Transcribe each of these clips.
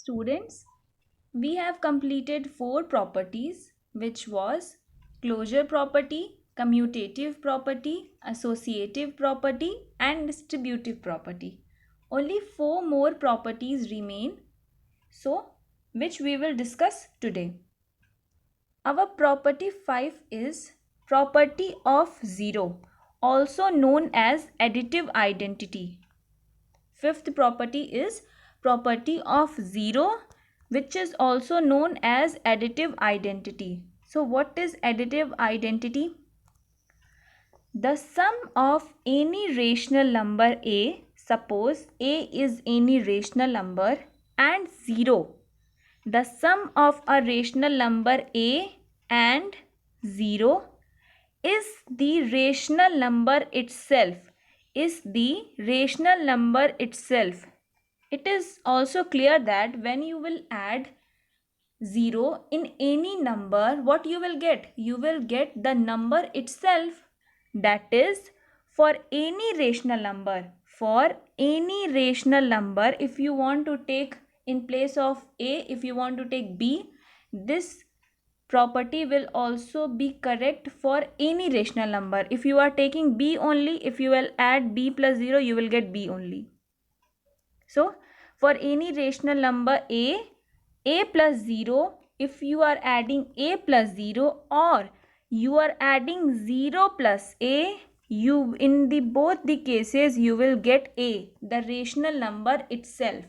Students, we have completed 4 properties, which was closure property, commutative property, associative property and distributive property. Only 4 more properties remain, so which we will discuss today. Our property 5 is property of 0, also known as additive identity. Fifth property is property of 0, which is also known as additive identity. So what is additive identity? The sum of any rational number a, suppose a is any rational number, and 0. The sum of a rational number a and 0 is the rational number itself. It is also clear that when you will add 0 in any number, what you will get? You will get the number itself. That is, for any rational number, if you want to take in place of a, if you want to take b, this property will also be correct for any rational number. If you are taking b only, if you will add b plus 0, you will get b only. So for any rational number a plus 0, if you are adding a plus 0 or you are adding 0 plus a, you in the both the cases you will get a, the rational number itself.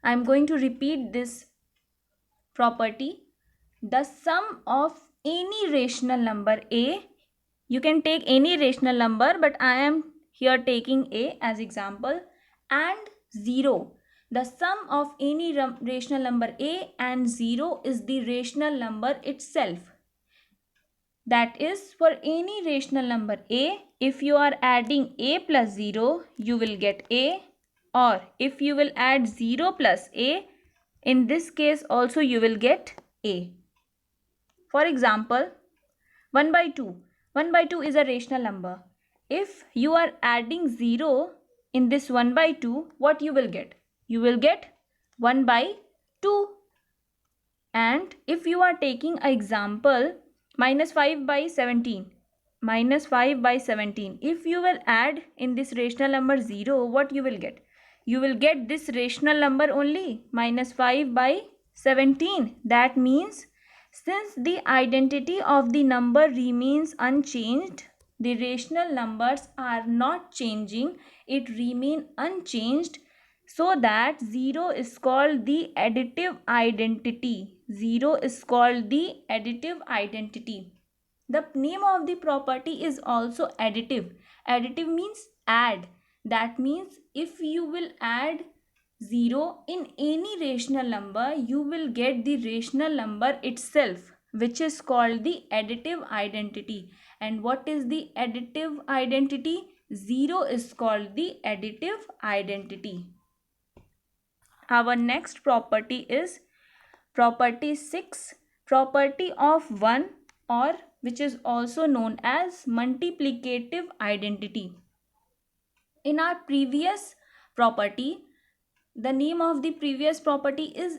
I am going to repeat this property. The sum of any rational number a, you can take any rational number, but I am here taking a as example, and 0. The sum of any rational number a and 0 is the rational number itself. That is, for any rational number a, if you are adding a plus 0, you will get a, or if you will add 0 plus a, in this case also you will get a. For example, 1 by 2. 1 by 2 is a rational number. If you are adding 0 in this 1 by 2, what you will get? You will get 1 by 2. And if you are taking an example, minus 5 by 17. Minus 5 by 17. If you will add in this rational number 0, what you will get? You will get this rational number only, minus 5 by 17. That means, since the identity of the number remains unchanged, the rational numbers are not changing, it remain unchanged, so that 0 is called the additive identity. 0 is called the additive identity. The name of the property is also additive. Additive means add. That means if you will add 0 in any rational number, you will get the rational number itself, which is called the additive identity. And what is the additive identity? 0 is called the additive identity. Our next property is property 6, property of 1, or which is also known as multiplicative identity. In our previous property, the name of the previous property is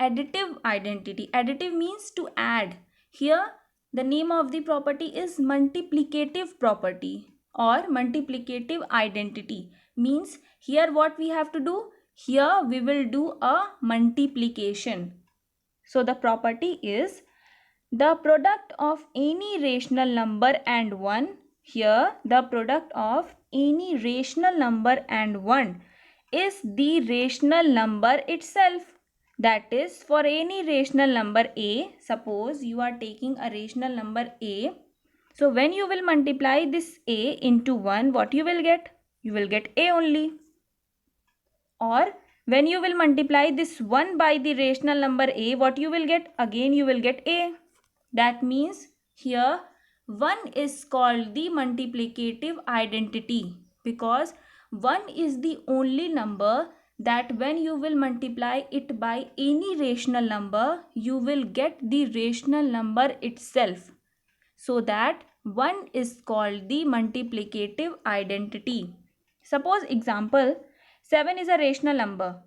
additive identity. Additive means to add. Here the name of the property is multiplicative property or multiplicative identity. Means here what we have to do? Here we will do a multiplication. So the property is the product of any rational number and 1. Here the product of any rational number and 1 is the rational number itself. That is, for any rational number a, suppose you are taking a rational number a. So when you will multiply this a into 1, what you will get? You will get a only. Or when you will multiply this 1 by the rational number a, what you will get? Again you will get a. That means here 1 is called the multiplicative identity, because 1 is the only number that when you will multiply it by any rational number, you will get the rational number itself. So that 1 is called the multiplicative identity. Suppose example, 7 is a rational number.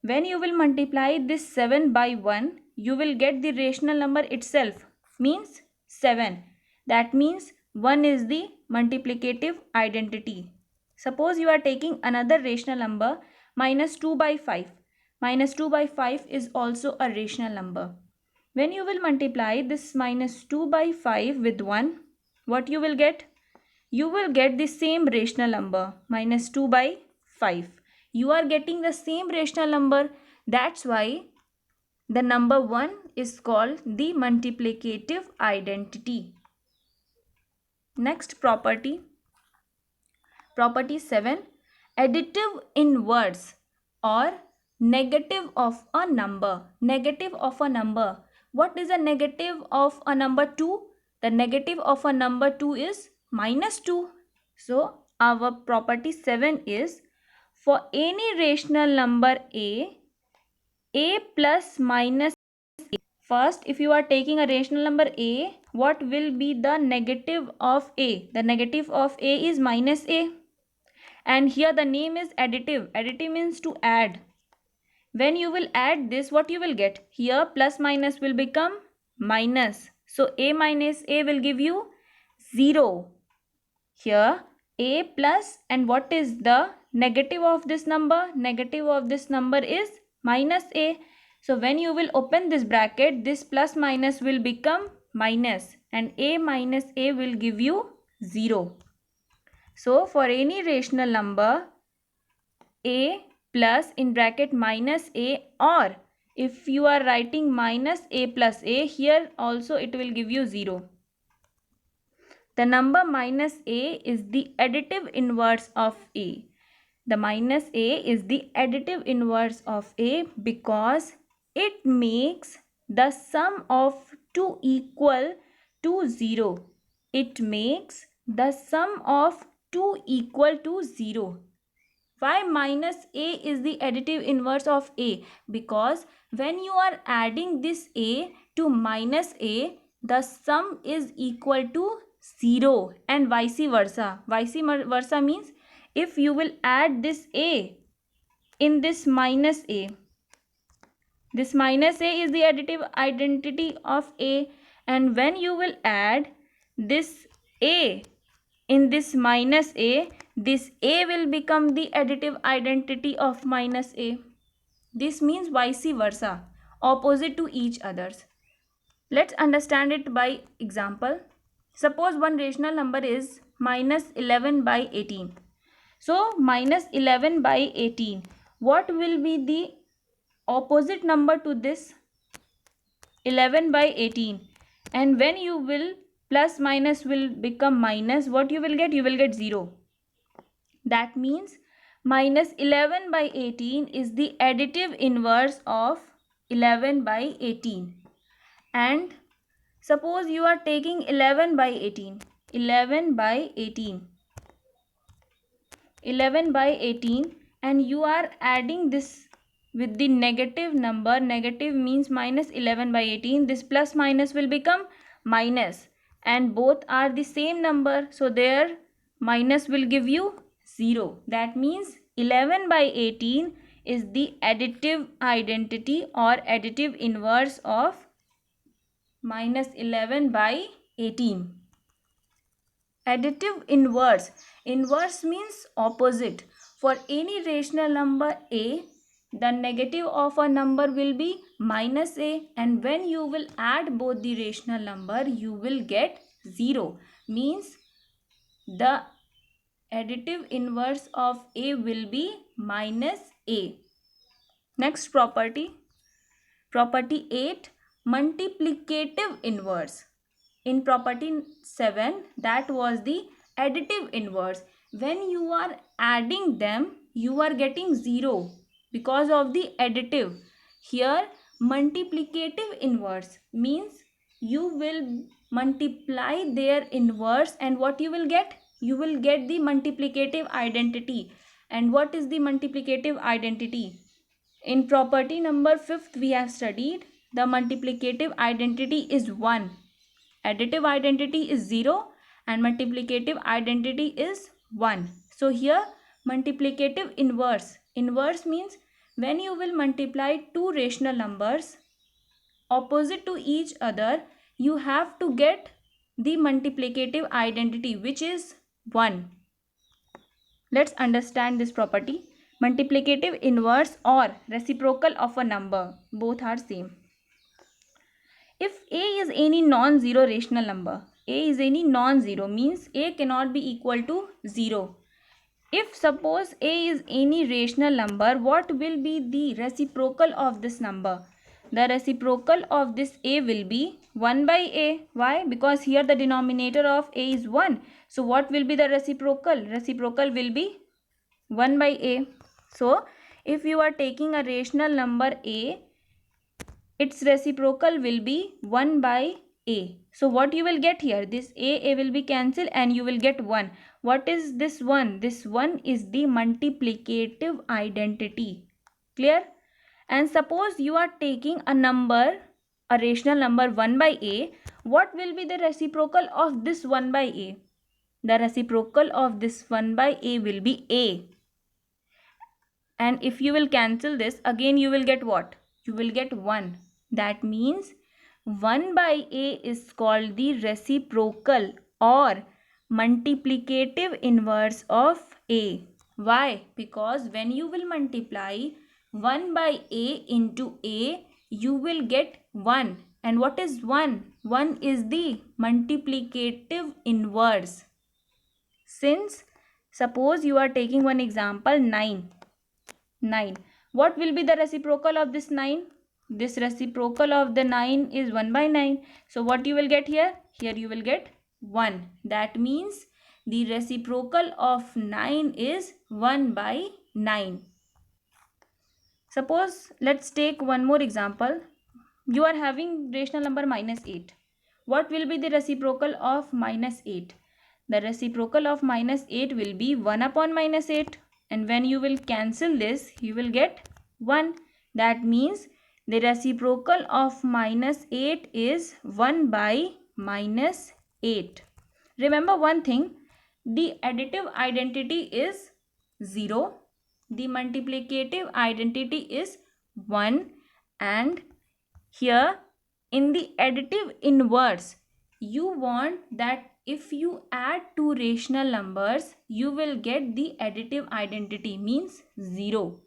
When you will multiply this 7 by 1, you will get the rational number itself, means 7. That means 1 is the multiplicative identity. Suppose you are taking another rational number, minus 2 by 5. Minus 2 by 5 is also a rational number. When you will multiply this minus 2 by 5 with 1, what you will get? You will get the same rational number, minus 2 by 5. You are getting the same rational number. That's why the number 1 is called the multiplicative identity. Next property, property 7, additive inverse or negative of a number. Negative of a number. What is a negative of a number 2? The negative of a number 2 is minus 2. So our property 7 is, for any rational number a plus minus a. First, if you are taking a rational number a, what will be the negative of a? The negative of a is minus a. And here the name is additive. Additive means to add. When you will add this, what you will get? Here plus minus will become minus. So a minus a will give you 0. Here a plus, and what is the negative of this number? Negative of this number is minus a. So when you will open this bracket, this plus minus will become minus, and a minus a will give you 0. So for any rational number a plus in bracket minus a, or if you are writing minus a plus a, here also it will give you 0. The number minus a is the additive inverse of a. The minus a is the additive inverse of a because it makes the sum of 2 equal to 0. It makes the sum of 2 equal to 0. Why minus a is the additive inverse of a? Because when you are adding this a to minus a, the sum is equal to 0 and vice versa. Vice versa means if you will add this a in this minus a, this minus a is the additive identity of a, and when you will add this a in this minus a, this a will become the additive identity of minus a. This means vice versa, opposite to each others. Let's understand it by example. Suppose one rational number is minus 11 by 18. So minus 11 by 18. What will be the opposite number to this? 11 by 18. And when you will plus minus will become minus, what you will get? You will get 0. That means minus 11 by 18 is the additive inverse of 11 by 18. And suppose you are taking 11 by 18. 11 by 18. 11 by 18, and you are adding this with the negative number. Negative means minus 11 by 18. This plus minus will become minus, and both are the same number, so their minus will give you 0. That means 11 by 18 is the additive identity or additive inverse of minus 11 by 18. Additive inverse. Inverse means opposite. For any rational number a, the negative of a number will be minus a, and when you will add both the rational number, you will get 0. Means the additive inverse of a will be minus a. Next property. Property 8, multiplicative inverse. In property 7, that was the additive inverse. When you are adding them, you are getting 0 because of the additive. Here multiplicative inverse means you will multiply their inverse, and what you will get? You will get the multiplicative identity. And what is the multiplicative identity? In property number 5th we have studied the multiplicative identity is 1. Additive identity is 0 and multiplicative identity is 1. So here multiplicative inverse. Inverse means when you will multiply two rational numbers opposite to each other, you have to get the multiplicative identity, which is 1. Let's understand this property. Multiplicative inverse or reciprocal of a number, both are same. If a is any non-zero rational number, a is any non-zero means a cannot be equal to 0. If suppose a is any rational number, what will be the reciprocal of this number? The reciprocal of this a will be 1 by a. Why? Because here the denominator of a is 1. So what will be the reciprocal? Reciprocal will be 1 by a. So if you are taking a rational number a, its reciprocal will be 1 by a. So what you will get here? This a will be cancelled and you will get 1. What is this 1? This 1 is the multiplicative identity. Clear? And suppose you are taking a number, a rational number 1 by a. What will be the reciprocal of this 1 by a? The reciprocal of this 1 by a will be a. And if you will cancel this, again you will get what? You will get 1. That means 1 by a is called the reciprocal or multiplicative inverse of a. Why? Because when you will multiply 1 by a into a, you will get 1. And what is 1? 1 is the multiplicative inverse. Since suppose you are taking one example 9. What will be the reciprocal of this 9? This reciprocal of the 9 is 1 by 9. So what you will get here? Here you will get 1. That means the reciprocal of 9 is 1 by 9. Suppose let's take one more example. You are having rational number -8. What will be the reciprocal of -8? The reciprocal of -8 will be 1 upon -8. And when you will cancel this, you will get 1. That means the reciprocal of -8 is 1 by -8. Remember one thing, the additive identity is 0. The multiplicative identity is 1. And here in the additive inverse, you want that if you add two rational numbers, you will get the additive identity, means 0.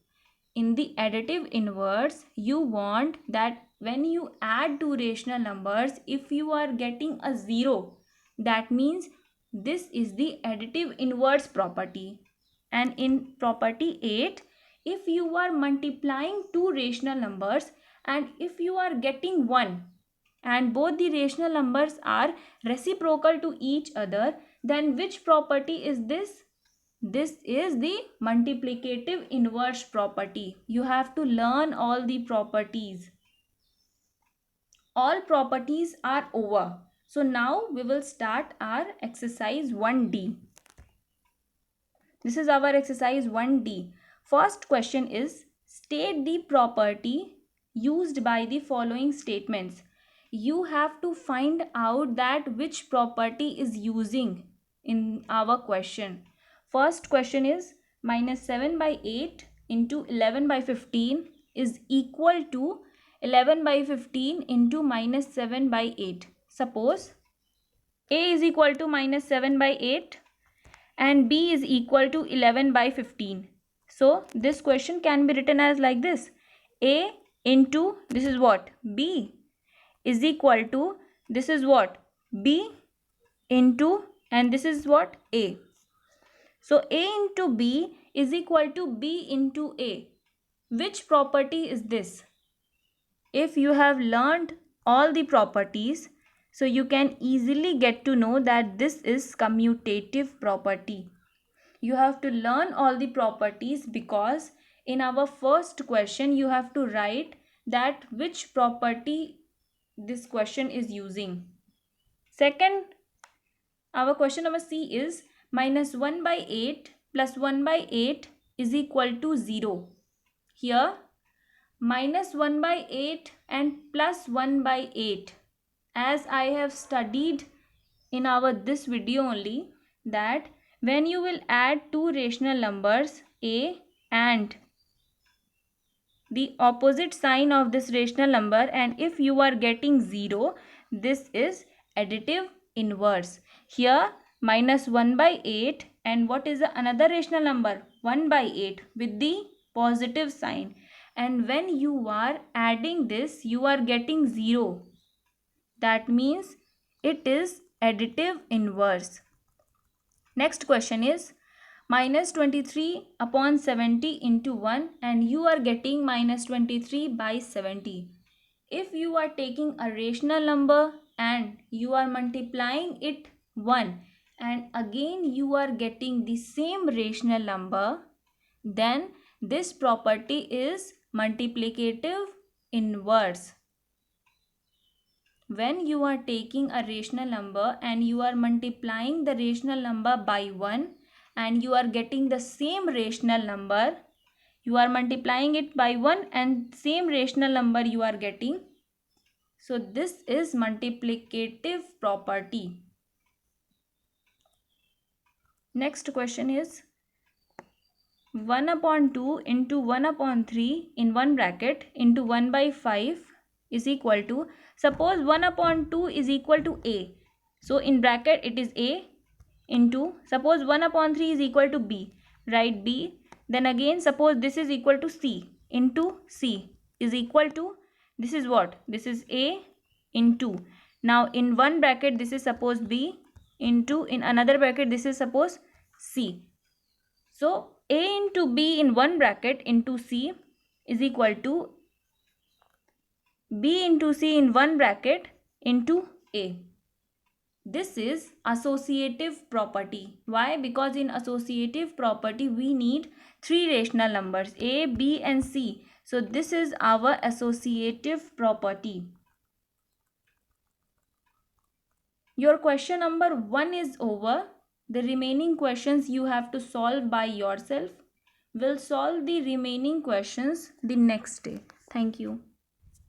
In the additive inverse, you want that when you add two rational numbers, if you are getting a 0, that means this is the additive inverse property. And in property 8, if you are multiplying two rational numbers and if you are getting 1 and both the rational numbers are reciprocal to each other, then which property is this? This is the multiplicative inverse property. You have to learn all the properties. All properties are over. So now we will start our exercise 1D. This is our exercise 1D. First question is, state the property used by the following statements. You have to find out that which property is using in our question. First question is -7 by 8 into 11 by 15 is equal to 11 by 15 into -7 by 8. Suppose a is equal to -7 by 8 and b is equal to 11 by 15. So this question can be written as like this. A into, this is what? B is equal to, this is what? B into, and this is what? A. So A into B is equal to B into A. Which property is this? If you have learned all the properties, so you can easily get to know that this is commutative property. You have to learn all the properties because in our first question you have to write that which property this question is using. Second, our question number C is -1 by 8 plus 1 by 8 is equal to 0. Here -1 by 8 and plus 1 by 8, as I have studied in our this video only, that when you will add two rational numbers a and the opposite sign of this rational number, and if you are getting 0, this is additive inverse. Here minus 1 by 8, and what is the another rational number? 1 by 8 with the positive sign, and when you are adding this you are getting 0. That means it is additive inverse. Next question is minus 23 upon 70 into 1, and you are getting minus 23 by 70. If you are taking a rational number and you are multiplying it 1, and again you are getting the same rational number, then this property is multiplicative inverse. When you are taking a rational number and you are multiplying the rational number by 1, and you are getting the same rational number, you are multiplying it by 1 and same rational number you are getting, so this is multiplicative property. Next question is 1 upon 2 into 1 upon 3 in one bracket into 1 by 5 is equal to, suppose 1 upon 2 is equal to a, so in bracket it is a, into, suppose 1 upon 3 is equal to b, write b, then again suppose this is equal to c, into c is equal to, this is what, this is a into, now in one bracket this is suppose b, into in another bracket this is suppose c. So a into b in one bracket into c is equal to b into c in one bracket into a. This is associative property. Why? Because in associative property we need three rational numbers a, b and c. So this is our associative property. Your question number 1 is over. The remaining questions you have to solve by yourself. We'll solve the remaining questions the next day. Thank you.